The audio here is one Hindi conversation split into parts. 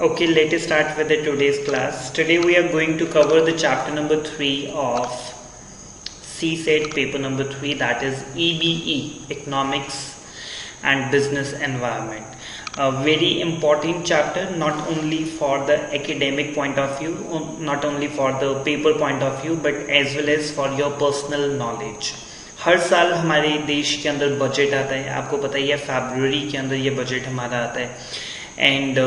Okay, let us start with the today's class. Today we are going to cover the chapter number 3 of CSET paper number 3, that is EBE, Economics and Business Environment. A very important chapter, not only for the academic point of view, not only for the paper point of view, but as well as for your personal knowledge. हर साल हमारे देश के अंदर बजट आता है, आपको पता ही है फरवरी के अंदर ये बजट हमारा आता है and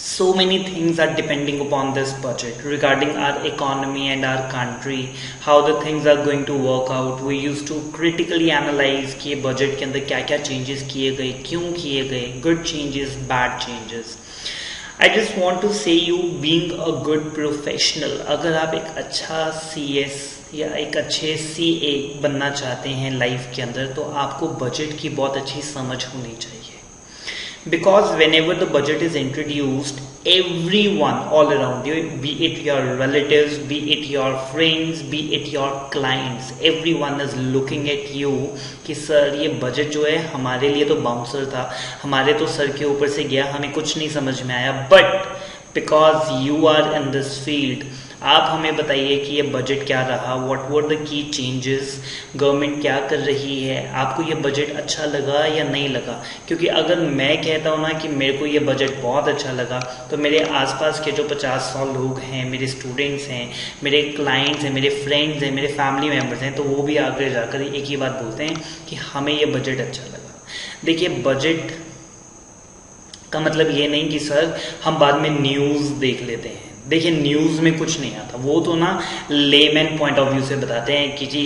so many things are depending upon this budget regarding our economy and our country, how the things are going to work out. We used to critically analyze कि budget के अंदर क्या क्या changes किए गए, क्यों किए गए, good changes, bad changes. I just want to say you being a good professional, अगर आप एक अच्छा CS या एक अच्छे CA बनना चाहते हैं लाइफ के अंदर, तो आपको बजट की बहुत अच्छी समझ होनी चाहिए. Because whenever the budget is introduced, everyone all around you, be it your relatives, be it your friends, be it your clients, everyone is looking at you कि सर ये बजट जो है हमारे लिए तो बाउंसर था, हमारे तो सर के ऊपर से गया, हमें कुछ नहीं समझ में आया. But because you are in this field, आप हमें बताइए कि ये बजट क्या रहा, what were the key changes, government क्या कर रही है, आपको ये बजट अच्छा लगा या नहीं लगा. क्योंकि अगर मैं कहता हूँ ना कि मेरे को ये बजट बहुत अच्छा लगा, तो मेरे आसपास के जो 50-100 लोग हैं, मेरे स्टूडेंट्स हैं, मेरे क्लाइंट्स हैं, मेरे फ्रेंड्स हैं, मेरे फैमिली मेम्बर्स हैं, तो वो भी आगे जाकर एक ही बात बोलते हैं कि हमें ये बजट अच्छा लगा. देखिए, बजट का मतलब ये नहीं कि सर हम बाद में न्यूज़ देख लेते हैं. देखिए, न्यूज़ में कुछ नहीं आता, वो तो ना लेमैन पॉइंट ऑफ व्यू से बताते हैं कि जी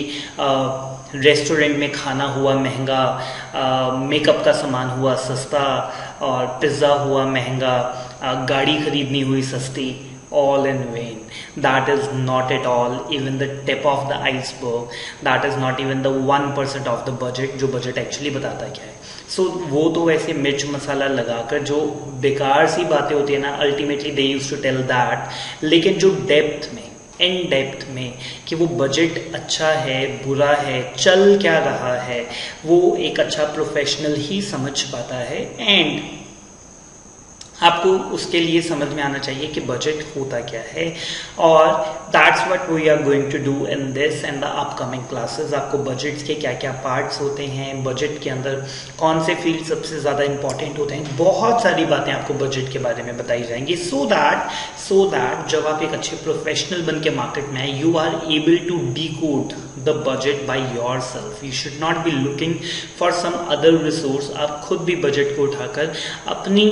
रेस्टोरेंट में खाना हुआ महंगा, मेकअप का सामान हुआ सस्ता, और पिज़्ज़ा हुआ महंगा, गाड़ी खरीदनी हुई सस्ती. All in vain. That is not at all even the tip of the iceberg. That is not even the 1% of the budget, जो बजट एक्चुअली बताता क्या है. सो वो तो वैसे मिर्च मसाला लगाकर जो बेकार सी बातें होती है ना, ultimately they use to tell that. लेकिन जो डेप्थ में, इन डेप्थ में, कि वो बजट अच्छा है बुरा है, चल क्या रहा है, वो एक अच्छा प्रोफेशनल ही समझ पाता है. एंड आपको उसके लिए समझ में आना चाहिए कि बजट होता क्या है. और that's what we are going to do in this and the upcoming classes. आपको बजट के क्या क्या पार्ट्स होते हैं, बजट के अंदर कौन से फील्ड सबसे ज़्यादा इंपॉर्टेंट होते हैं, बहुत सारी बातें आपको बजट के बारे में बताई जाएंगी. सो दैट जब आप एक अच्छे प्रोफेशनल बन के मार्केट में आए, you are able to decode the budget by yourself. You should not be looking for some other resource. आप खुद भी बजट को उठाकर अपनी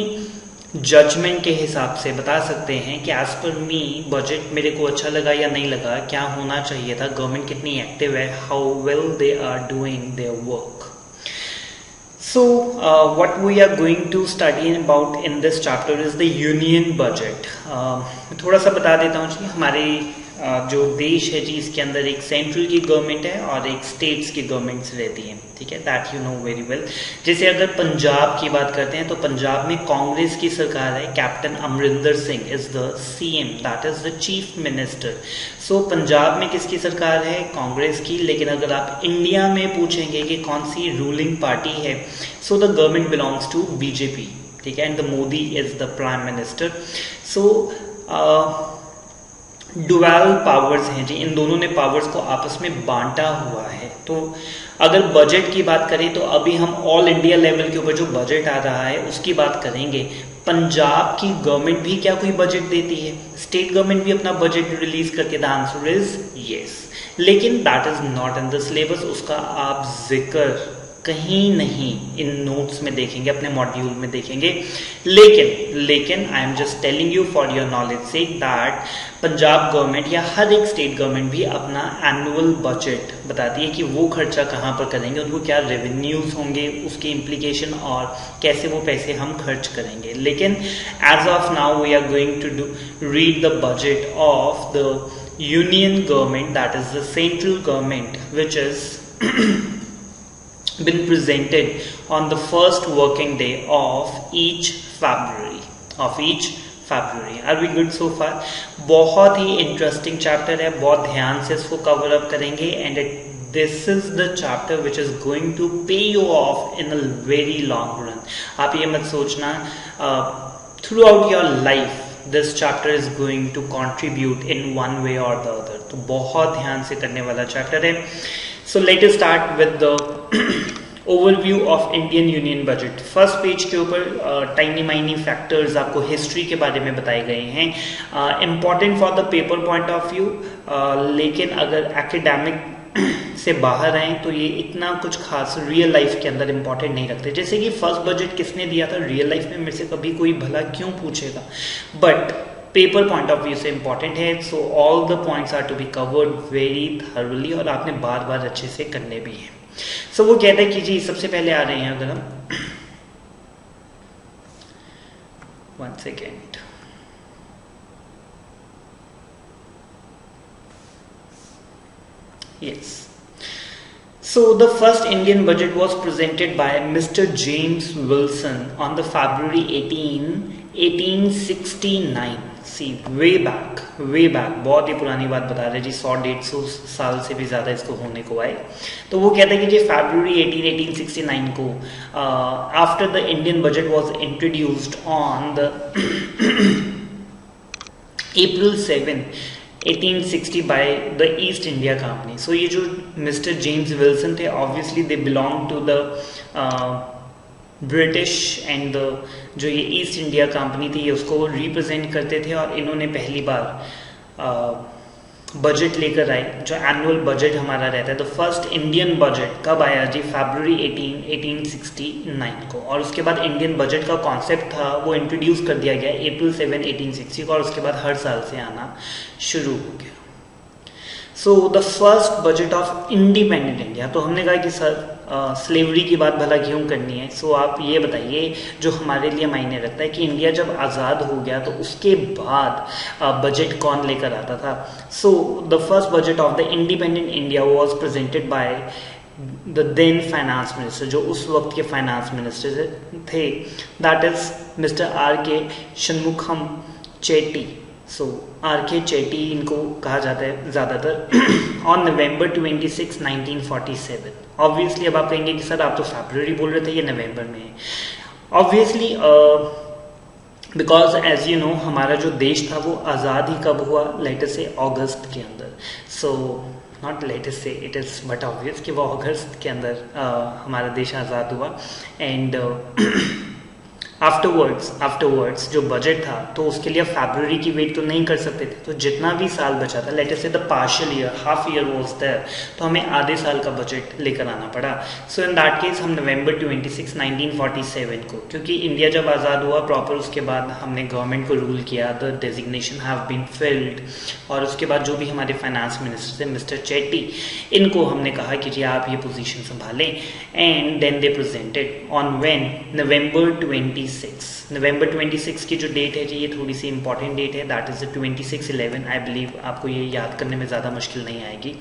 जजमेंट के हिसाब से बता सकते हैं कि एज पर मी बजट मेरे को अच्छा लगा या नहीं लगा, क्या होना चाहिए था, गवर्नमेंट कितनी एक्टिव है, how well they are doing their work. So what we are going to study about in this chapter is the union budget. थोड़ा सा बता देता हूँ जी. हमारे जो देश है जी, इसके अंदर एक सेंट्रल की गवर्नमेंट है और एक स्टेट्स की गवर्नमेंट्स रहती हैं, ठीक है, that you know very well. जैसे अगर पंजाब की बात करते हैं तो पंजाब में कांग्रेस की सरकार है. Captain Amarinder Singh is the CM, that is the chief minister. So Punjab में किसकी सरकार है? कांग्रेस की. लेकिन अगर आप इंडिया में पूछेंगे कि कौन सी रूलिंग पार्टी है, so the government belongs to BJP, ठीक है, and the Modi is the prime minister. So dual powers हैं जी, इन दोनों ने पावर्स को आपस में बांटा हुआ है. तो अगर बजट की बात करें तो अभी हम ऑल इंडिया लेवल के ऊपर जो बजट आ रहा है उसकी बात करेंगे. पंजाब की गवर्नमेंट भी क्या कोई बजट देती है? स्टेट गवर्नमेंट भी अपना बजट रिलीज करती है. The answer is yes. लेकिन that is not in the syllabus. उसका आप जिक्र कहीं नहीं इन नोट्स में देखेंगे, अपने मॉड्यूल में देखेंगे. लेकिन I am just telling you for your knowledge say that Punjab government या हर एक स्टेट गवर्नमेंट भी अपना एनुअल बजट बताती है कि वो खर्चा कहाँ पर करेंगे, उनको क्या रेवेन्यूज होंगे, उसके इम्प्लीकेशन और कैसे वो पैसे हम खर्च करेंगे. लेकिन as of now we are going to do read the budget of the union government, that is the central government, which is been presented on the first working day of each February. Are we good so far? बहुत ही इंटरेस्टिंग चैप्टर है, बहुत ध्यान से इसको कवर अप करेंगे. And this is the chapter which is going to pay you off in a very long run. आप ये मत सोचना throughout your life this chapter is going to contribute in one way or the other. तो बहुत ध्यान से करने वाला चैप्टर है. So let us start with the overview of Indian Union Budget. First page के ऊपर टाइनी माइनी फैक्टर्स आपको हिस्ट्री के बारे में बताए गए हैं. Important for the paper point of view, लेकिन अगर एकेडमिक से बाहर आए तो ये इतना कुछ खास रियल लाइफ के अंदर इंपॉर्टेंट नहीं रखते. जैसे कि फर्स्ट बजट किसने दिया था, रियल लाइफ में मेरे से कभी कोई भला क्यों पूछेगा, but paper point of view से इंपॉर्टेंट है. So all the points are to be covered very thoroughly और आपने बार बार अच्छे से करने भी हैं. सो वो कहते हैं कि जी सबसे पहले आ रहे हैं, अगर हम 1 second, yes. So the first Indian budget was presented by Mr. James Wilson on the February 18, 1869. See, way back, बहुत ही पुरानी बात बता रहे जी, 100-150 साल से भी ज़्यादा इसको होने को आए. तो वो कहते हैं कि जी February 18, 1869 को after the Indian budget was introduced on the April 7, 1860 by the East India Company. So ये जो मिस्टर जेम्स विल्सन थे, obviously they belong to the British and जो ये ईस्ट इंडिया कंपनी थी ये उसको रिप्रेजेंट करते थे. और इन्होंने पहली बार बजट लेकर आए, जो एनुअल बजट हमारा रहता है. द फर्स्ट इंडियन बजट कब आया जी, February 18, 1869 को. और उसके बाद इंडियन बजट का कॉन्सेप्ट था वो इंट्रोड्यूस कर दिया गया April 7, 1860 को, और उसके बाद हर साल से आना शुरू हो गया. सो the first budget of independent India. तो हमने कहा कि सर स्लेवरी की बात भला क्यों करनी है. सो आप ये बताइए जो हमारे लिए मायने रखता है कि इंडिया जब आज़ाद हो गया तो उसके बाद बजट कौन लेकर आता था. So the first budget of the independent India was presented by the then finance minister, जो उस वक्त के फाइनेंस मिनिस्टर थे, that is mister R.K. Shanmukham Chetty. So R.K. Chetty इनको कहा जाता है ज़्यादातर. On November 26, 1947. ऑब्वियसली अब आप कहेंगे कि सर आप तो फरवरी बोल रहे थे, ये नवंबर में है. Obviously because as you know हमारा जो देश था वो आज़ाद ही कब हुआ, लेट अस से अगस्त के अंदर. सो नॉट लेट अस से इट इज़ बट ऑब्वियस कि वो अगस्त के अंदर हमारा देश आज़ाद हुआ. एंड आफ्टरवर्ड्स जो बजट था तो उसके लिए फरवरी की वेट तो नहीं कर सकते थे. तो जितना भी साल बचा था, let us say the partial year, half year was there, तो हमें आधे साल का बजट लेकर आना पड़ा. सो इन दैट केस हम November 26, 1947 को, क्योंकि इंडिया जब आज़ाद हुआ प्रॉपर उसके बाद हमने गवर्नमेंट को रूल किया, the designation have been filled. और उसके बाद जो भी हमारे फाइनेंस मिनिस्टर थे मिस्टर चेट्टी, इनको हमने कहा कि जी आप ये पोजीशन संभालें. And then they presented on when November 26 की जो डेट है जी ये थोड़ी सी इंपॉर्टेंट डेट है, दैट इज़ 26/11. आई बिलीव आपको ये याद करने में ज़्यादा मुश्किल नहीं आएगी.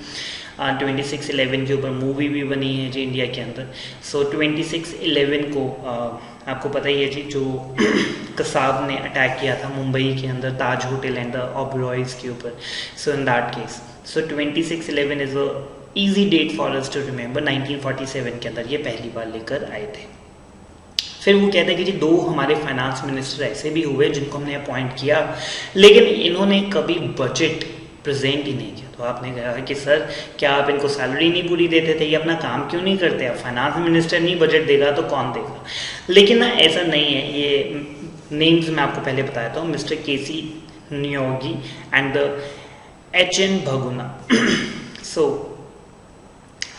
26/11 के ऊपर मूवी भी बनी है जी इंडिया के अंदर. सो 26/11 को आपको पता ही है जी, जो कसाब ने अटैक किया था मुंबई के अंदर Taj hotel and the Oberois के ऊपर. So in that case, so 26/11 is a easy date for us to remember. 1947 के अंदर ये पहली बार लेकर आए थे. फिर वो कहते हैं कि जी दो हमारे फाइनेंस मिनिस्टर ऐसे भी हुए जिनको हमने अपॉइंट किया, लेकिन इन्होंने कभी बजट प्रेजेंट ही नहीं किया. तो आपने कहा कि सर क्या आप इनको सैलरी नहीं पूरी देते थे, ये अपना काम क्यों नहीं करते. अब फाइनेंस मिनिस्टर नहीं बजट देगा तो कौन देगा. लेकिन ना ऐसा नहीं है. ये नेम्स मैं आपको पहले बताया था, mister K.C. Neogy and the H.N. Bhaguna.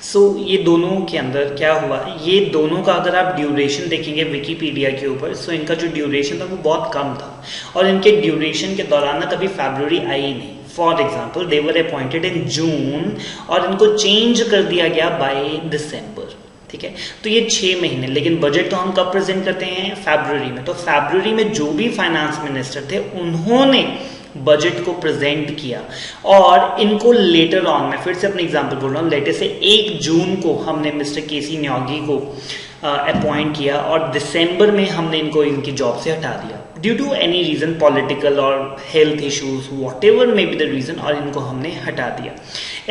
So ये दोनों के अंदर क्या हुआ, ये दोनों का अगर आप ड्यूरेशन देखेंगे विकीपीडिया के ऊपर, सो इनका जो ड्यूरेशन था वो बहुत कम था. और इनके ड्यूरेशन के दौरान ना कभी फरवरी आई ही नहीं. For example they were appointed in June और इनको चेंज कर दिया गया बाय दिसंबर. ठीक है, तो ये 6 महीने. लेकिन बजट तो हम कब प्रेजेंट करते हैं, फरवरी में. तो फरवरी में जो भी फाइनेंस मिनिस्टर थे उन्होंने बजट को प्रेजेंट किया. और इनको लेटर ऑन, मैं फिर से अपने एग्जांपल बोल रहा हूँ, लेटर से 1 जून को हमने मिस्टर K.C. न्योगी को अपॉइंट किया और दिसंबर में हमने इनको इनकी जॉब से हटा दिया due to any reason, political और health issues, whatever may be the reason, और इनको हमने हटा दिया.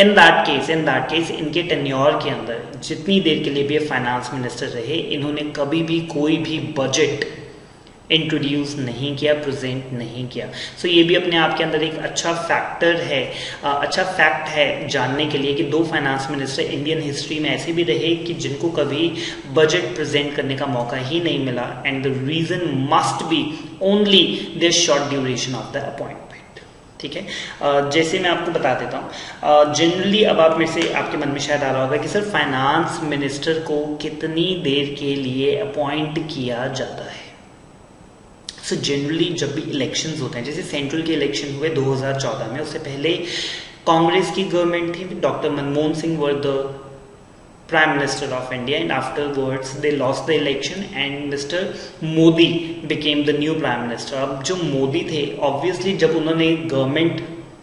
इन दैट केस इनके टेन्योर के अंदर जितनी देर के लिए भी फाइनेंस मिनिस्टर रहे, इन्होंने कभी भी कोई भी बजट इंट्रोड्यूस नहीं किया, प्रेजेंट नहीं किया। सो ये भी अपने आप के अंदर एक अच्छा फैक्टर है, अच्छा फैक्ट है जानने के लिए कि 2 फाइनेंस मिनिस्टर इंडियन हिस्ट्री में ऐसे भी रहे कि जिनको कभी बजट प्रेजेंट करने का मौका ही नहीं मिला, and the reason must be only the short duration of the appointment. ठीक है, जैसे मैं आपको बता देता हूँ, जनरली अब आप मेरे से, आपके मन में शायद आ रहा होगा कि सर फाइनेंस मिनिस्टर को कितनी देर के लिए अपॉइंट किया जाता है। सो जनरली जब भी इलेक्शंस होते हैं, जैसे सेंट्रल के इलेक्शन हुए 2014 में, उससे पहले कांग्रेस की गवर्नमेंट थी, doctor Manmohan Singh were the Prime Minister of India, and afterwards they lost the election and Mr. Modi became the new Prime Minister. अब जो मोदी थे, obviously जब उन्होंने गवर्नमेंट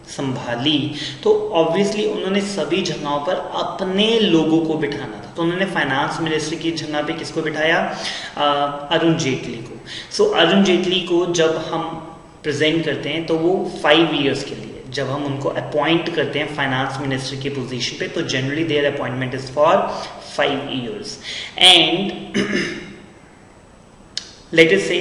संभाली तो ऑब्वियसली उन्होंने सभी जगहों पर अपने लोगों को बिठाना था, तो उन्होंने फाइनेंस मिनिस्टर की जगह पे किसको बिठाया? अरुण जेटली को। सो अरुण जेटली को जब हम प्रेजेंट करते हैं तो वो 5 ईयर्स के लिए, जब हम उनको अपॉइंट करते हैं फाइनेंस मिनिस्टर की पोजीशन पे, तो generally there appointment is for 5 years. And let us से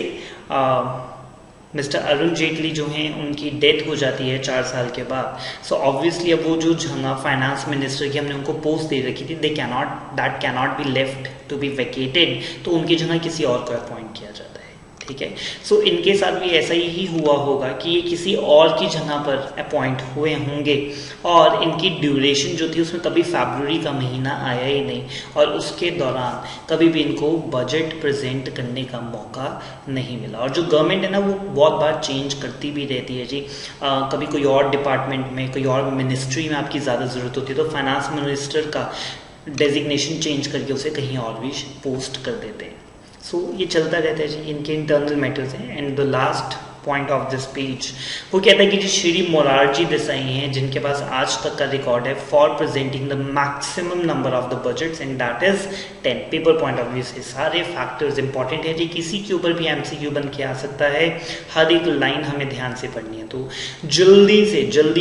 मिस्टर अरुण जेटली जो हैं उनकी डेथ हो जाती है 4 साल के बाद। सो ऑब्वियसली अब वो जो जगह फाइनेंस मिनिस्टर की हमने उनको पोस्ट दे रखी थी, that cannot be left to be vacated, तो उनकी जगह किसी और को अपॉइंट किया जाता है। ठीक है, सो इनके साथ भी ऐसा ही हुआ होगा कि ये किसी और की जगह पर अपॉइंट हुए होंगे, और इनकी ड्यूरेशन जो थी उसमें कभी फरवरी का महीना आया ही नहीं, और उसके दौरान कभी भी इनको बजट प्रेजेंट करने का मौका नहीं मिला। और जो गवर्नमेंट है ना, वो बहुत बार चेंज करती भी रहती है जी। कभी कोई और डिपार्टमेंट में, कोई और मिनिस्ट्री में आपकी ज़्यादा ज़रूरत होती है तो फाइनेंस मिनिस्टर का डेजिग्नेशन चेंज करके उसे कहीं और भी पोस्ट कर देते हैं। सो ये चलता रहता है जी, इनके इंटरनल मैटर्स हैं। And the last point of this page वो कहता है कि जी श्री मोरारजी देसाई हैं जिनके पास आज तक का रिकॉर्ड है for presenting the maximum number of the budgets, and that is 10। Paper point of view से सारे फैक्टर्स इंपॉर्टेंट है जी, किसी के ऊपर भी एमसीक्यू बन के आ सकता है, हर एक लाइन हमें ध्यान से पढ़नी है। तो जल्दी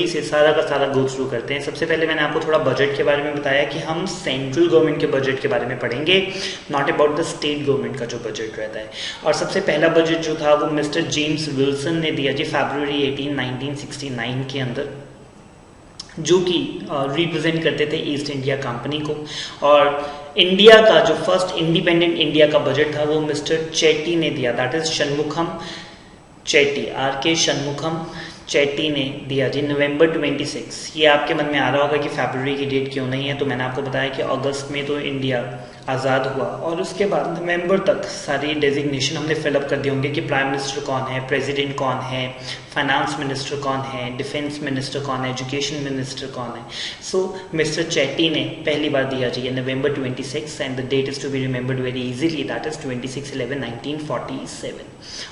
से सारा का सारा गो थ्रू करते हैं। सबसे पहले मैंने आपको थोड़ा बजट के बारे में बताया कि हम सेंट्रल गवर्नमेंट के बजट के बारे में पढ़ेंगे, not about the state government का जो बजट रहता है। और सबसे पहला बजट जो था वो मिस्टर जेम्स विल्सन ने दिया जी फरवरी 18, 1969 के अंदर, जो कि रिप्रेजेंट करते थे ईस्ट इंडिया कंपनी को। और इंडिया का जो फर्स्ट इंडिपेंडेंट इंडिया का बजट था वो मिस्टर चेट्टी ने दिया, that is Shanmukham Chetty, RK Shanmukham Chetty ने दिया जी नवंबर 26। ये आपके मन में आ रहा होगा कि फरवरी की डेट क्यों नहीं है, तो मैंने आपको बताया कि अगस्त में तो इंडिया आज़ाद हुआ, और उसके बाद नवंबर तक सारी डेजिग्नेशन हमने फिलअप कर दिए होंगे कि प्राइम मिनिस्टर कौन है, प्रेसिडेंट कौन है, फाइनेंस मिनिस्टर कौन है, डिफेंस मिनिस्टर कौन है, एजुकेशन मिनिस्टर कौन है। सो मिस्टर चेट्टी ने पहली बार दिया जी नवंबर 26, and the date is to be remembered very easily, that is 26/11/1947।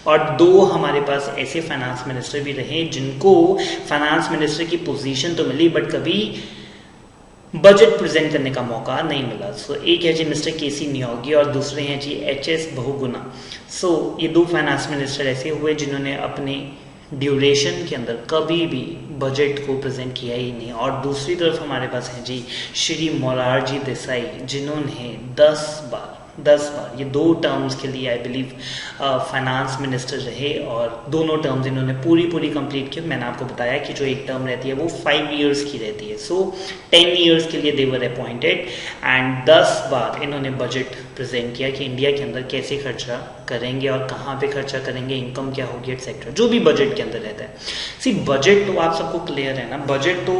और 2 हमारे पास ऐसे फाइनेंस मिनिस्टर भी रहे जिनको फाइनेंस मिनिस्टर की पोजीशन तो मिली बट कभी बजट प्रेजेंट करने का मौका नहीं मिला। सो एक है जी मिस्टर KC नियोगी और दूसरे हैं जी HS बहुगुणा। सो ये 2 फाइनेंस मिनिस्टर ऐसे हुए जिन्होंने अपने ड्यूरेशन के अंदर कभी भी बजट को प्रेजेंट किया ही नहीं। और दूसरी तरफ हमारे पास हैं जी श्री मोरारजी देसाई जिन्होंने 10 बार ये 2 टर्म्स के लिए आई बिलीव फाइनेंस मिनिस्टर रहे, और दोनों टर्म्स इन्होंने पूरी कंप्लीट की। मैंने आपको बताया कि जो एक टर्म रहती है वो 5 इयर्स की रहती है। सो 10 इयर्स के लिए दे वर अपॉइंटेड, एंड 10 बार इन्होंने बजट प्रेजेंट किया कि इंडिया के अंदर कैसे खर्चा करेंगे और कहाँ पे खर्चा करेंगे, इनकम क्या होगी एक्सेट्रा, जो भी बजट के अंदर रहता है। सी बजट तो आप सबको क्लियर है ना, बजट तो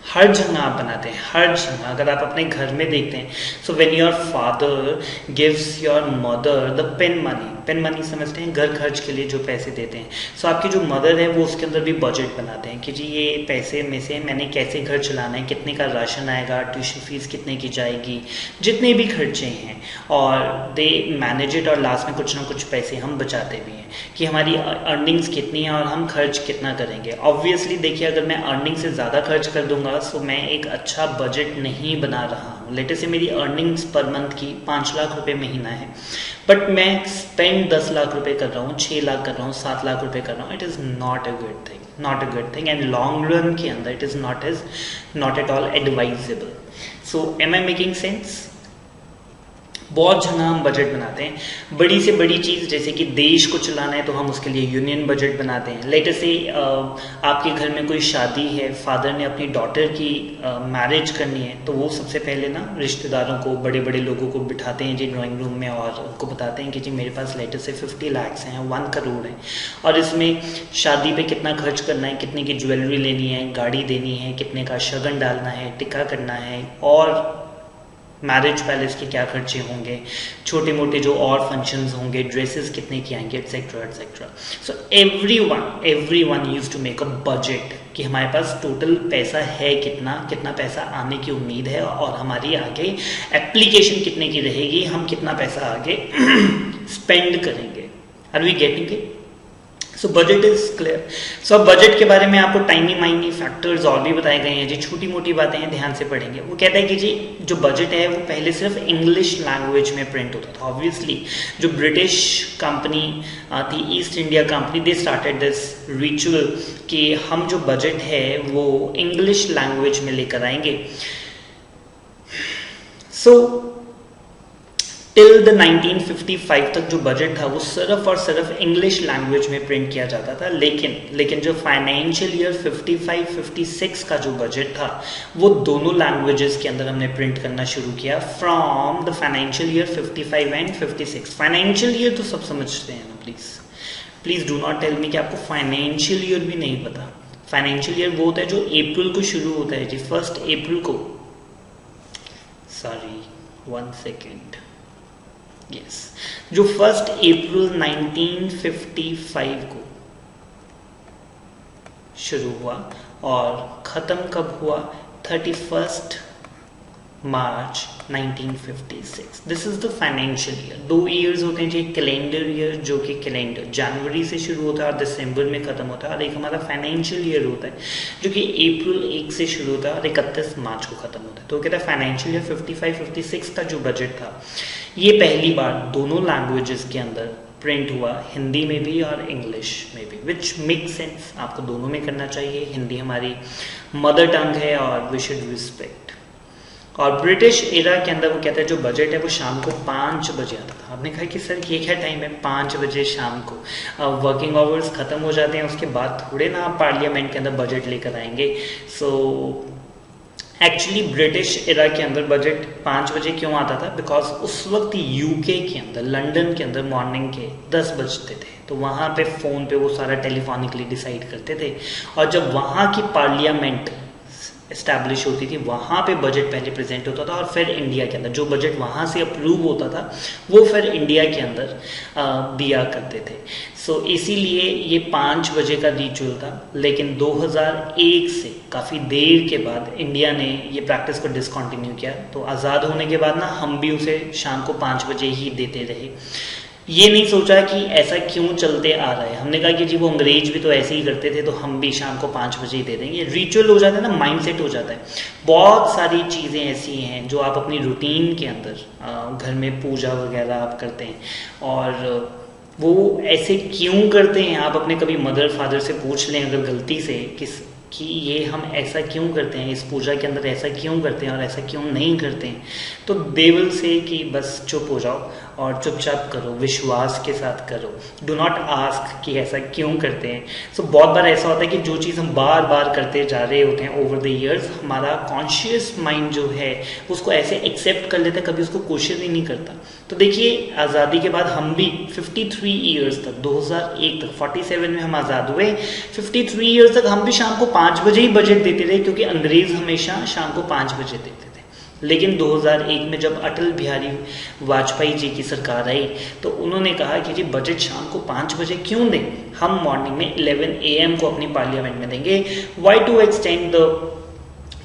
हर जगह आप बनाते हैं, हर जगह। अगर आप अपने घर में देखते हैं, so when your father gives your mother the pen money समझते हैं, घर खर्च के लिए जो पैसे देते हैं। सो आपकी जो मदर है वो उसके अंदर भी बजट बनाते हैं कि जी ये पैसे में से मैंने कैसे घर चलाना है, कितने का राशन आएगा, ट्यूशन फीस कितने की जाएगी, जितने भी खर्चे हैं, और दे मैनेज इट। और लास्ट में कुछ ना कुछ पैसे हम बचाते भी हैं कि हमारी अर्निंग्स कितनी है और हम खर्च कितना करेंगे। ऑब्वियसली देखिए, अगर मैं अर्निंग से ज़्यादा खर्च कर दूंगा सो मैं एक अच्छा बजट नहीं बना रहा हूँ। लेटे से मेरी अर्निंग्स पर मंथ की 5 लाख रुपए महीना है, बट मैं स्पेंड 10 लाख रुपए कर रहा हूँ, 6 लाख कर रहा हूँ, 7 लाख रुपए कर रहा हूँ। It is not a good thing, and long run के अंदर it is not at all advisable. So am I making sense? बहुत जगह हम बजट बनाते हैं, बड़ी से बड़ी चीज़ जैसे कि देश को चलाना है तो हम उसके लिए यूनियन बजट बनाते हैं। लेट अस से आपके घर में कोई शादी है, फादर ने अपनी डॉटर की मैरिज करनी है, तो वो सबसे पहले ना रिश्तेदारों को, बड़े बड़े लोगों को बिठाते हैं जी ड्राइंग रूम में और उनको बताते हैं कि जी मेरे पास लेट अस से 50 लाख हैं, 1 करोड़ है, और इसमें शादी पे कितना खर्च करना है, कितने की ज्वेलरी लेनी है, गाड़ी देनी है, कितने का शगन डालना है, टिक्का करना है, और मैरिज पैलेस के क्या खर्चे होंगे, छोटे मोटे जो और फंक्शंस होंगे, ड्रेसेस कितने की आएंगे, etcetera etcetera. So everyone used to make a budget कि हमारे पास टोटल पैसा है कितना, कितना पैसा आने की उम्मीद है, और हमारी आगे एप्लीकेशन कितने की रहेगी, हम कितना पैसा आगे स्पेंड करेंगे। Are we getting it? So budget is clear. So अब बजट के बारे में आपको टाइनी माइनी फैक्टर्स और भी बताए गए हैं जी, छोटी मोटी बातें हैं, ध्यान से पढ़ेंगे। वो कहता है कि जी जो बजट है वो पहले सिर्फ इंग्लिश लैंग्वेज में प्रिंट होता था। ऑब्वियसली जो ब्रिटिश कंपनी थी, east India company, they started this ritual कि हम जो बजट है वो इंग्लिश लैंग्वेज में लेकर आएंगे। सो टिल द 1955 तक जो बजट था वो सिर्फ और सिर्फ इंग्लिश लैंग्वेज में प्रिंट किया जाता था। लेकिन जो फाइनेंशियल ईयर 55-56 का जो बजट था वो दोनों लैंग्वेजेस के अंदर हमने प्रिंट करना शुरू किया from the financial year 55 and 56। Financial year तो सब समझते हैं ना, please do not tell me कि आपको फाइनेंशियल ईयर भी नहीं पता। फाइनेंशियल ईयर वो होता है जो अप्रैल को शुरू होता है जी, 1 अप्रैल को, सॉरी 1 सेकेंड, यस, जो 1 अप्रैल 1955 को शुरू हुआ और खत्म कब हुआ, 31 मार्च 1956। This is the financial year. 2 years होते हैं जी, कैलेंडर ईयर जो कि कैलेंडर जनवरी से शुरू होता है और दिसंबर में खत्म होता है, और एक हमारा फाइनेंशियल ईयर होता है जो कि अप्रैल 1 से शुरू होता है और 31 मार्च को खत्म होता है। तो कहता है फाइनेंशियल ईयर 55-56 का जो बजट था ये पहली बार दोनों लैंग्वेजेस के अंदर प्रिंट हुआ, हिंदी में भी और इंग्लिश में भी, विच मेक सेंस। आपको दोनों में करना चाहिए, हिंदी हमारी मदर टंग है और वी शुड रिस्पेक्ट। और ब्रिटिश एरा के अंदर वो कहता है जो बजट है वो शाम को 5 बजे आता था। आपने कहा कि सर ये क्या टाइम है 5 बजे शाम को, वर्किंग आवर्स खत्म हो जाते हैं, उसके बाद थोड़े ना आप पार्लियामेंट के अंदर बजट लेकर आएंगे। सो एक्चुअली ब्रिटिश एरा के अंदर बजट 5 बजे क्यों आता था, बिकॉज उस वक्त यूके के अंदर, लंदन के अंदर मॉर्निंग के 10 बजते थे, तो वहाँ पे फ़ोन पे वो सारा टेलीफोनिकली डिसाइड करते थे, और जब वहाँ की पार्लियामेंट एस्टैब्लिश होती थी वहाँ पे बजट पहले प्रेजेंट होता था, और फिर इंडिया के अंदर जो बजट वहाँ से अप्रूव होता था वो फिर इंडिया के अंदर दिया करते थे। सो इसीलिए ये 5 बजे का रिचुअल था। लेकिन 2001 से काफ़ी देर के बाद इंडिया ने ये प्रैक्टिस को डिसकंटिन्यू किया, तो आज़ाद होने के बाद ना हम भी उसे शाम को 5 बजे ही देते रहे। ये नहीं सोचा कि ऐसा क्यों चलते आ रहा है, हमने कहा कि जी वो अंग्रेज भी तो ऐसे ही करते थे तो हम भी शाम को 5 बजे ही दे देंगे। रिचुअल हो जाता है ना, माइंडसेट हो जाता है। बहुत सारी चीज़ें ऐसी हैं जो आप अपनी रूटीन के अंदर घर में पूजा वगैरह आप करते हैं, और वो ऐसे क्यों करते हैं आप अपने कभी मदर फादर से पूछ लें अगर गलती से कि ये हम ऐसा क्यों करते हैं, इस पूजा के अंदर ऐसा क्यों करते हैं और ऐसा क्यों नहीं करते हैं, तो दे विल से कि बस चुप हो जाओ और चुपचाप करो, विश्वास के साथ करो, डू नॉट आस्क कि ऐसा क्यों करते हैं। सो बहुत बार ऐसा होता है कि जो चीज़ हम बार बार करते जा रहे होते हैं ओवर द ईयर्स, हमारा कॉन्शियस माइंड जो है उसको ऐसे एक्सेप्ट कर लेता है, कभी उसको क्वेश्चन ही नहीं करता। तो देखिए आज़ादी के बाद हम भी 53 ईयर्स तक, 2001 तक, 47 में हम आज़ाद हुए, 53 ईयर्स तक हम भी शाम को 5 बजे ही बजट देते रहे, क्योंकि अंग्रेज हमेशा शाम को 5 बजे देते थे। लेकिन 2001 में जब अटल बिहारी वाजपेयी जी की सरकार आई तो उन्होंने कहा कि जी बजट शाम को 5 बजे क्यों दें, हम मॉर्निंग में 11 AM को अपनी पार्लियामेंट में देंगे। Why to extend the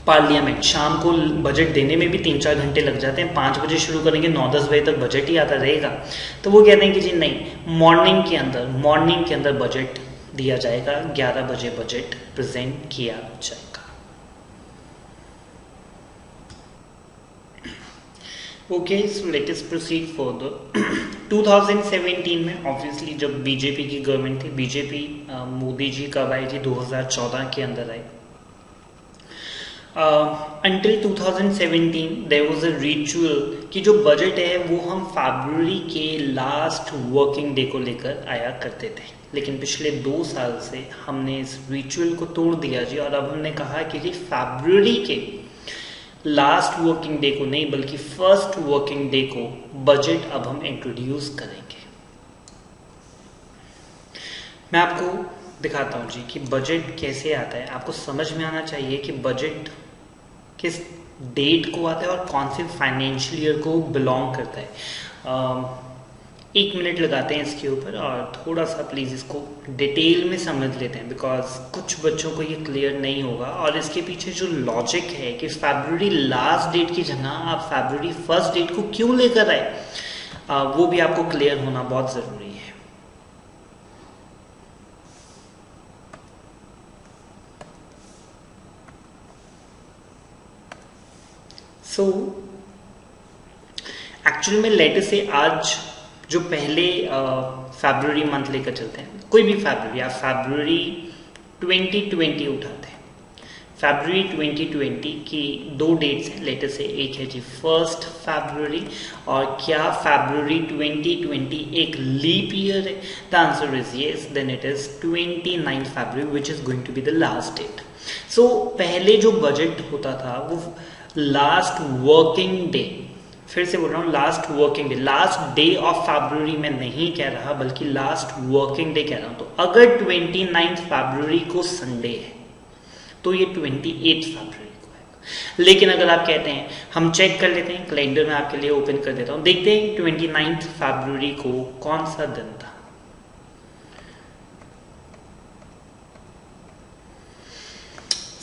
parliament, शाम को बजट देने में भी 3-4 घंटे लग जाते हैं, 5 बजे शुरू करेंगे, 9-10 बजे तक बजट ही आता रहेगा। तो वो कहते हैं कि जी नहीं, मॉर्निंग के अंदर बजट दिया जाएगा, 11 बजे बजट प्रेजेंट किया जाएगा। Okay, so let us proceed further. 2017 में ऑब्वियसली जब बीजेपी की गवर्नमेंट थी, बीजेपी मोदी जी कब आए जी, 2014 के अंदर आए। Until 2017 there was a ritual कि जो बजट है वो हम फरवरी के लास्ट वर्किंग डे को लेकर आया करते थे, लेकिन पिछले 2 साल से हमने इस रिचुअल को तोड़ दिया जी, और अब हमने कहा कि जी फरवरी के लास्ट वर्किंग डे को नहीं बल्कि फर्स्ट वर्किंग डे को बजट अब हम इंट्रोड्यूस करेंगे। मैं आपको दिखाता हूं जी कि बजट कैसे आता है। आपको समझ में आना चाहिए कि बजट किस डेट को आता है और कौन से फाइनेंशियल ईयर को बिलोंग करता है। 1 मिनट लगाते हैं इसके ऊपर और थोड़ा सा प्लीज़ इसको डिटेल में समझ लेते हैं, बिकॉज कुछ बच्चों को ये क्लियर नहीं होगा। और इसके पीछे जो लॉजिक है कि फरवरी लास्ट डेट की जगह आप फरवरी फर्स्ट डेट को क्यों लेकर आए, वो भी आपको क्लियर होना बहुत ज़रूरी है। एक्चुअल में लेटर से आज जो पहले फरवरी मंथ लेकर चलते हैं, कोई भी फरवरी, आप फरवरी 2020 उठाते हैं। फरवरी 2020 की 2 डेट्स हैं लेटर से, एक है जी 1 फरवरी, और क्या फरवरी 2020 एक लीप ईयर है? The answer is yes, then it is 29 February which is going to be the last date. So पहले जो बजट होता था वो लास्ट वर्किंग डे, फिर से बोल रहा हूँ last working day, last day of February में नहीं कह रहा बल्कि लास्ट वर्किंग डे कह रहा हूँ। तो अगर 29 फरवरी को संडे है तो ये 28 फरवरी को है। लेकिन अगर आप कहते हैं, हम चेक कर लेते हैं, कैलेंडर में आपके लिए ओपन कर देता हूँ, देखते हैं 29 फरवरी को कौन सा दिन था।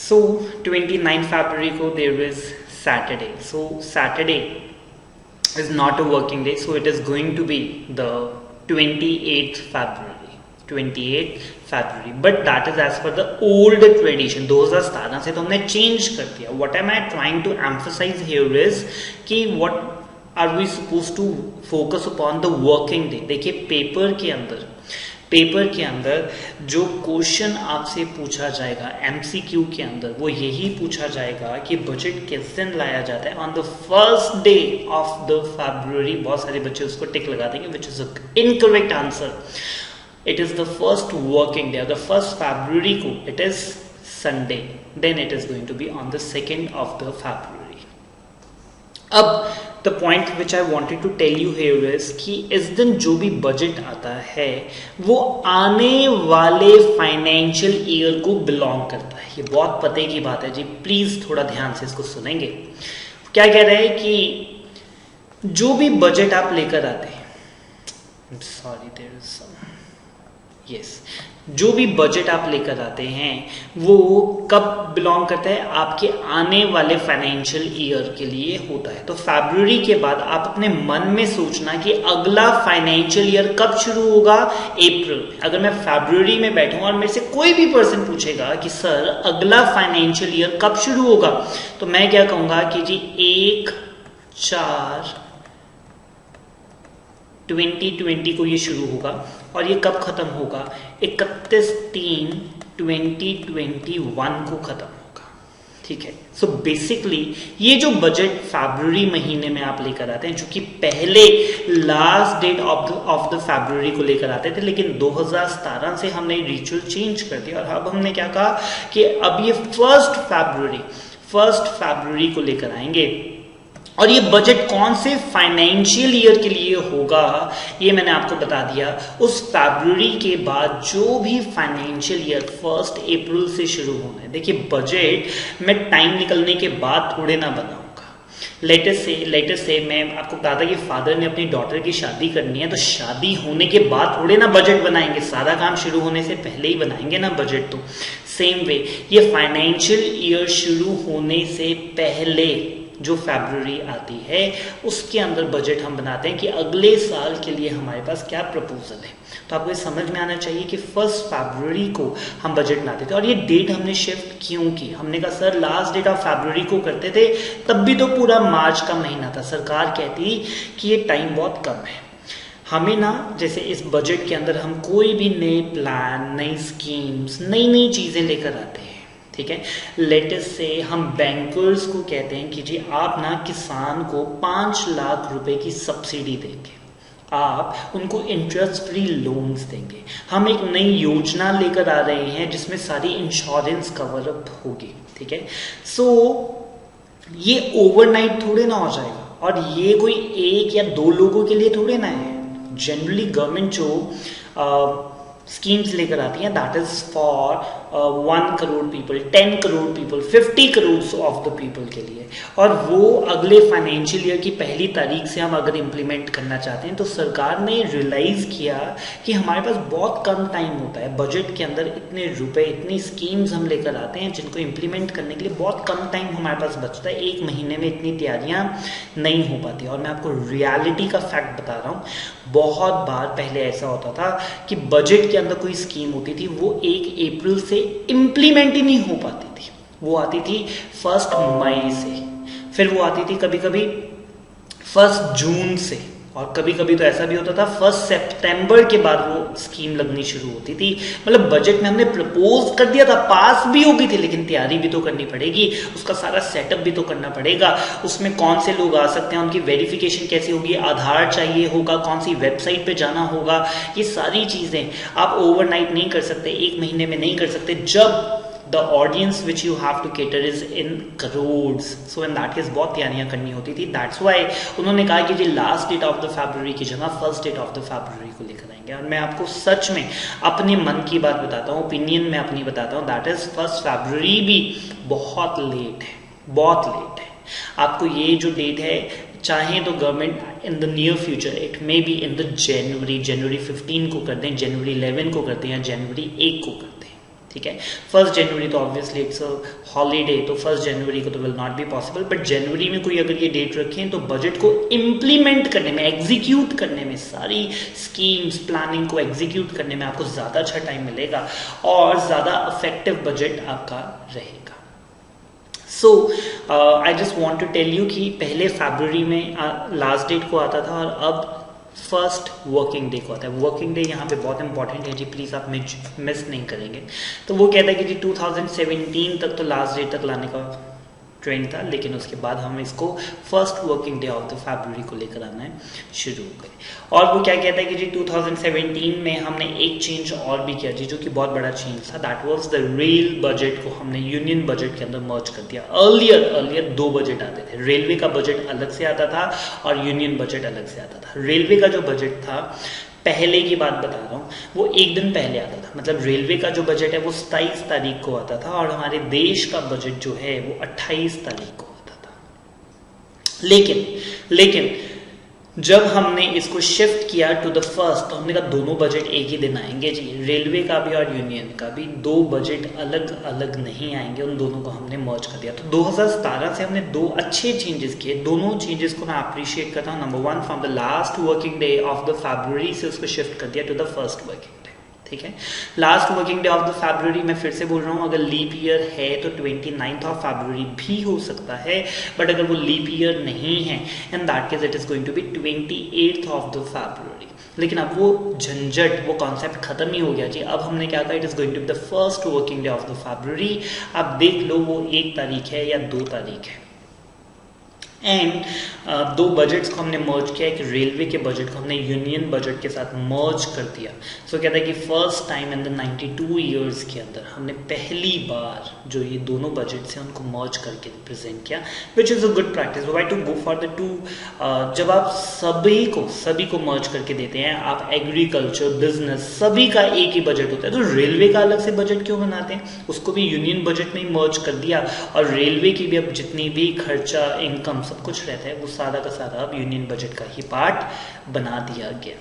So 29 February को there is Saturday. So Saturday is not a working day. So it is going to be the 28th February. 28th February. But that is as per the old tradition. 2017 से तो हमने change कर दिया. What am I trying to emphasize here is कि what are we supposed to focus upon the working day. देखिए पेपर के अंदर जो क्वेश्चन आपसे पूछा जाएगा एमसीक्यू के अंदर, वो यही पूछा जाएगा कि बजट किस दिन लाया जाता है, on the first day of the February. बहुत सारे बच्चे उसको टिक लगा देंगे, which is incorrect answer. It is the first working day, अगर 1 फरवरी को it is Sunday, then it is going to be on the 2nd of the February। अब the point which I wanted to tell you here is कि इस दिन जो भी बजट आता है वो आने वाले फाइनेंशियल ईयर को बिलोंग करता है। ये बहुत पते की बात है जी, प्लीज थोड़ा ध्यान से इसको सुनेंगे। क्या कह रहे हैं कि जो भी बजट आप लेकर आते हैं, सॉरी देयर इज यस, जो भी बजट आप लेकर आते हैं वो कब बिलोंग करता है, आपके आने वाले फाइनेंशियल ईयर के लिए होता है। तो फरवरी के बाद आप अपने मन में सोचना कि अगला फाइनेंशियल ईयर कब शुरू होगा, अप्रैल में। अगर मैं फरवरी में बैठूं और मेरे से कोई भी पर्सन पूछेगा कि सर अगला फाइनेंशियल ईयर कब शुरू होगा, तो मैं क्या कहूंगा कि जी 1/4/2020 को ये शुरू होगा और ये कब खत्म होगा, 31/3/2021 को खत्म होगा। ठीक है, सो बेसिकली ये जो बजट फरवरी महीने में आप लेकर आते हैं, जो कि पहले last date of the February को लेकर आते थे, लेकिन 2017 से हमने रिचुअल चेंज कर दिया और अब हमने क्या कहा कि अब ये 1 फरवरी को लेकर आएंगे। और ये बजट कौन से फाइनेंशियल ईयर के लिए होगा ये मैंने आपको बता दिया। उस फरवरी के बाद जो भी फाइनेंशियल ईयर 1 अप्रैल से शुरू होना है। देखिए बजट मैं टाइम निकलने के बाद थोड़े ना बनाऊंगा। लेटेस्ट से मैं आपको कहा था कि फादर ने अपनी डॉटर की शादी करनी है, तो शादी होने के बाद थोड़े ना बजट बनाएंगे, सारा काम शुरू होने से पहले ही बनाएंगे ना बजट। तो सेम वे ये फाइनेंशियल ईयर शुरू होने से पहले जो फरवरी आती है उसके अंदर बजट हम बनाते हैं कि अगले साल के लिए हमारे पास क्या प्रपोजल है। तो आपको ये समझ में आना चाहिए कि 1 फरवरी को हम बजट बनाते थे। और ये डेट हमने शिफ्ट क्यों की, हमने कहा sir last date of February को करते थे, तब भी तो पूरा मार्च का महीना था। सरकार कहती कि ये टाइम बहुत कम है, हमें ना जैसे इस बजट के अंदर हम कोई भी नए प्लान, नई स्कीम्स, नई चीजें लेकर आते हैं, ठीक है। लेटेस्ट से हम बैंकर्स को कहते हैं कि जी आप ना किसान को 5 लाख रुपए की सब्सिडी देंगे, आप उनको इंटरेस्ट फ्री लोन्स देंगे। हम एक नई योजना लेकर आ रहे हैं जिसमें सारी इंश्योरेंस कवर अप होगी, ठीक है। सो ये ओवरनाइट थोड़े ना हो जाएगा, और ये कोई एक या दो लोगों के लिए थोड़े ना है। जनरली गवर्नमेंट जो स्कीम्स लेकर आती हैं that is for 1 crore people, 10 crore people, 50 crore of the people के लिए, और वो अगले फाइनेंशियल ईयर की पहली तारीख से हम अगर इम्प्लीमेंट करना चाहते हैं तो सरकार ने रियलाइज किया कि हमारे पास बहुत कम टाइम होता है, बजट के अंदर इतने रुपए, इतनी स्कीम्स हम लेकर आते हैं जिनको इम्प्लीमेंट करने के लिए बहुत कम टाइम हमारे पास बचता है, 1 महीने में इतनी तैयारियां नहीं हो पाती। और मैं आपको रियलिटी का फैक्ट बता रहा हूँ, बहुत बार पहले ऐसा होता था कि बजट के अंदर कोई स्कीम होती थी, वो 1 अप्रैल से इम्प्लीमेंट ही नहीं हो पाती थी, वो आती थी 1 मई से, फिर वो आती थी कभी कभी 1 जून से, और कभी कभी तो ऐसा भी होता था 1 सितंबर के बाद वो स्कीम लगनी शुरू होती थी। मतलब बजट में हमने प्रपोज कर दिया था, पास भी हो गई थी, लेकिन तैयारी भी तो करनी पड़ेगी, उसका सारा सेटअप भी तो करना पड़ेगा, उसमें कौन से लोग आ सकते हैं, उनकी वेरिफिकेशन कैसे होगी, आधार चाहिए होगा, कौन सी वेबसाइट पे जाना होगा, ये सारी चीजें आप ओवरनाइट नहीं कर सकते, 1 महीने में नहीं कर सकते, जब the audience which you have to cater is in crores. So in that case बहुत तैयारियां करनी होती थी। That's why उन्होंने कहा कि जी last date of the February की जगह 1st date of the February को लेकर आएंगे। और मैं आपको सच में अपने मन की बात बताता हूँ, ओपिनियन में अपनी बताता हूँ, दैट इज 1 फरवरी भी बहुत लेट है, बहुत लेट है। आपको ये जो डेट है, चाहे तो government in the near future it may be in the January 15 को कर दें, जनवरी 11 को करते हैं, या जनवरी 1 को करते हैं, ठीक है। 1 जनवरी तो ऑब्वियसली इट्स अ हॉलीडे, तो 1 जनवरी को तो will not be possible, but जनवरी में कोई अगर ये डेट रखें तो बजट को इम्प्लीमेंट करने में, एग्जीक्यूट करने में, सारी स्कीम्स प्लानिंग को एग्जीक्यूट करने में आपको ज्यादा अच्छा टाइम मिलेगा और ज्यादा इफेक्टिव बजट आपका रहेगा। So I just want to tell you कि पहले फरवरी में लास्ट डेट को आता था, और अब 1st वर्किंग डे को आता है। वर्किंग डे यहाँ पे बहुत इंपॉर्टेंट है जी, प्लीज आप मिस नहीं करेंगे। तो वो कहता है कि जी 2017 तक तो लास्ट डेट तक लाने का ट्रेंड था, लेकिन उसके बाद हम इसको 1st working day of the February को लेकर आना है शुरू हो गए। और वो क्या कहता है कि जी 2017 में हमने एक चेंज और भी किया जी, जो कि बहुत बड़ा चेंज था, that was the rail budget को हमने यूनियन बजट के अंदर मर्ज कर दिया। अर्लियर 2 बजट आते थे, रेलवे का बजट अलग से आता था और यूनियन बजट अलग से आता था। रेलवे का जो बजट था, पहले की बात बता रहा हूँ, वो 1 दिन पहले आता था, मतलब रेलवे का जो बजट है वो 27 तारीख को आता था, और हमारे देश का बजट जो है वो 28 तारीख को आता था। लेकिन जब हमने इसको शिफ्ट किया टू द 1st, तो हमने कहा दोनों बजट एक ही दिन आएंगे जी, रेलवे का भी और यूनियन का भी, 2 बजट अलग अलग नहीं आएंगे, उन दोनों को हमने मर्ज कर दिया। तो 2017 से हमने 2 अच्छे चेंजेस किए, दोनों चेंजेस को मैं अप्रिशिएट करता हूँ। Number 1, from the last working day of the फरवरी से उसको शिफ्ट कर दिया to the 1st working day, ठीक है। Last working day of the फरवरी, मैं फिर से बोल रहा हूँ, अगर लीप ईयर है तो 29th ऑफ फरवरी भी हो सकता है, बट अगर वो लीप ईयर नहीं है, in that case it is going to be 28th of the February. लेकिन अब वो झंझट, वो कॉन्सेप्ट खत्म ही हो गया जी। अब हमने क्या कहा, it is going to be the 1st working day of the February. अब देख लो वो 1 तारीख है या 2 तारीख है। एंड 2 बजट्स को हमने मर्ज किया, एक रेलवे के बजट को हमने यूनियन बजट के साथ मर्ज कर दिया। सो कहता है कि first time in the 92 years के अंदर हमने पहली बार जो ये दोनों बजट्स हैं उनको मर्ज करके प्रेजेंट किया, which is a good practice. Why to go for the 2, जब आप सभी को मर्ज करके देते हैं, आप एग्रीकल्चर, बिजनेस, सभी का एक ही बजट होता है, तो रेलवे का अलग से बजट क्यों बनाते हैं? उसको भी यूनियन बजट में ही मर्ज कर दिया, और रेलवे की भी अब जितनी भी खर्चा, इनकम, सब कुछ रहता है वो सारा का सारा अब यूनियन बजट का ही पार्ट बना दिया गया।